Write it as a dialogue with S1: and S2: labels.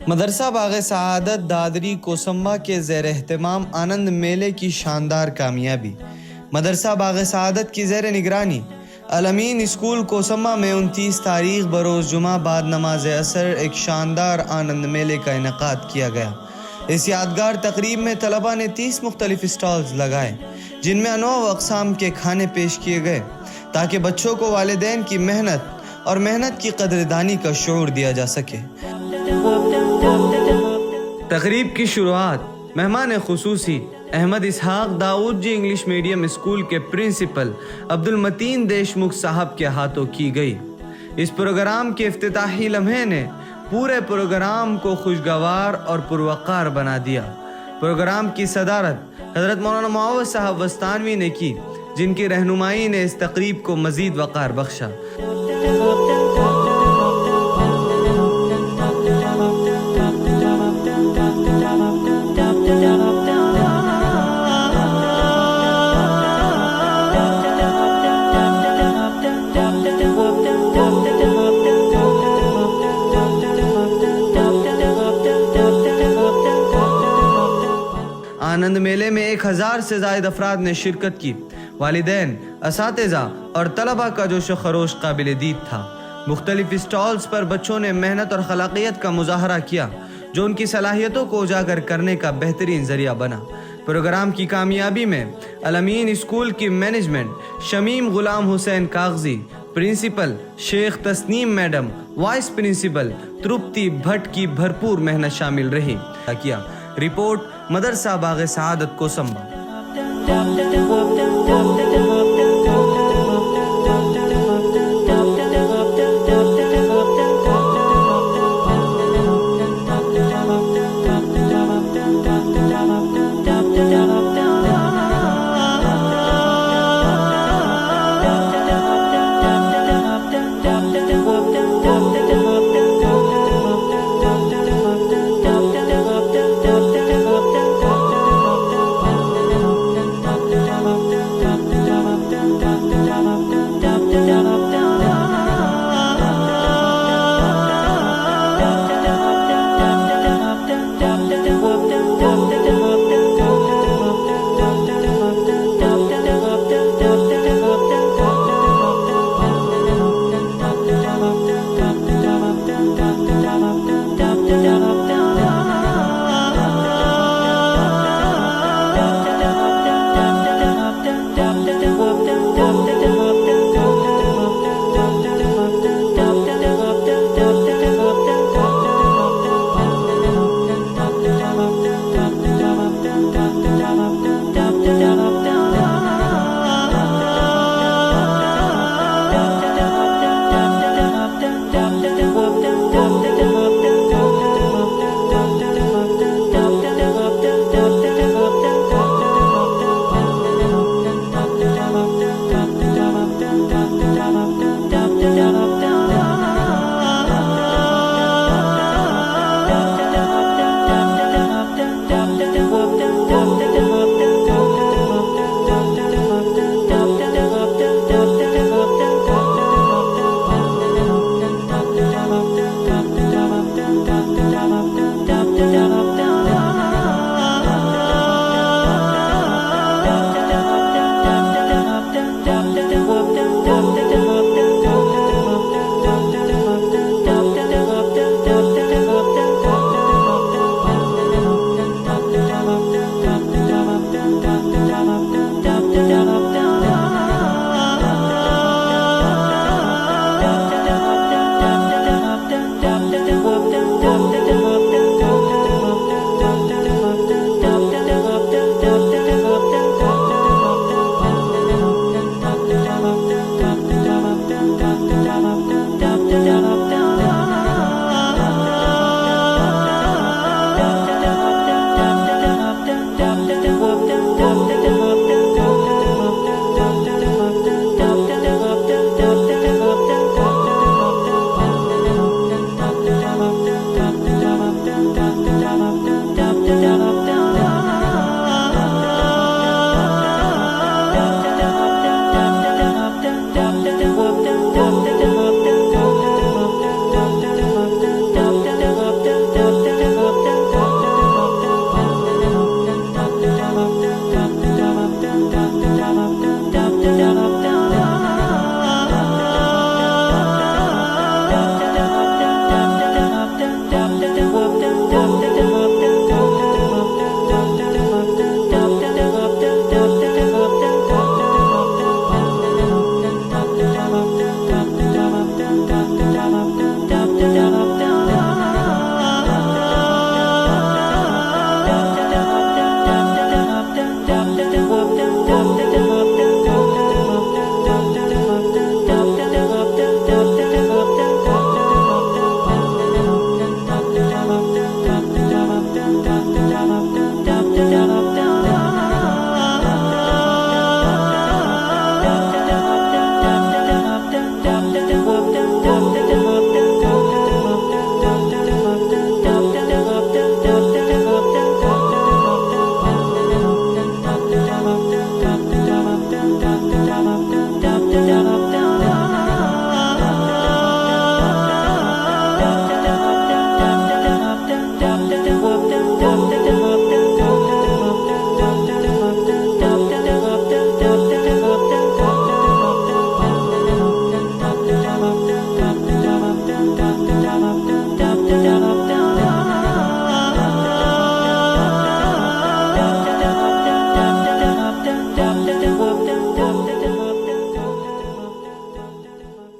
S1: मदरसा बाग़ सआदत दादरी कोसंबा के ज़ेर एहतमाम आनंद मेले की शानदार कामयाबी। मदरसा बाग़ सआदत की ज़ेर निगरानी अल-अमीन स्कूल कोसंबा में 29 तारीख बरोज़ जुमा बाद नमाज असर एक शानदार आनंद मेले का इनेकाद किया गया। इस यादगार तकरीब में तलबा ने 30 मुख्तलिफ स्टॉल्स लगाए, जिनमें अनवाउ अक़साम के खाने पेश किए गए, ताकि बच्चों को वालिदैन की मेहनत की कदरदानी का शऊर दिया जा सके। तकरीब की शुरुआत मेहमान खुसूसी अहमद इसहाक दाऊद जी इंग्लिश मीडियम स्कूल के प्रिंसिपल अब्दुल मतीन देशमुख साहब के हाथों की गई। इस प्रोग्राम के इफ्तिताही लम्हे ने पूरे प्रोग्राम को खुशगवार और पुरवकार बना दिया। प्रोग्राम की सदारत हज़रत मौलाना मुअव्वज़ साहब वस्तानवी ने की, जिनकी रहनुमाई ने इस तकरीब को मज़ीद वक़ार बख्शा। आनंद मेले में 1000 से ज़ायद अफराद ने शिरकत की। वालिदैन, असातिज़ा और तलबा का जोश व खरोश काबिल दीद था। मुख्तलिफ स्टॉल्स पर बच्चों ने मेहनत और खलाकियत का मुजाहरा किया, जो उनकी सलाहियतों को उजागर करने का बेहतरीन जरिया बना। प्रोग्राम की कामयाबी में अल-अमीन स्कूल की management Shamim Ghulam Hussain Kagzi, principal Sheikh Tasneem madam, vice principal Tripti Bhatt की भरपूर मेहनत शामिल रही। रिपोर्ट मदरसा बाग़ सआदत कोसंबा।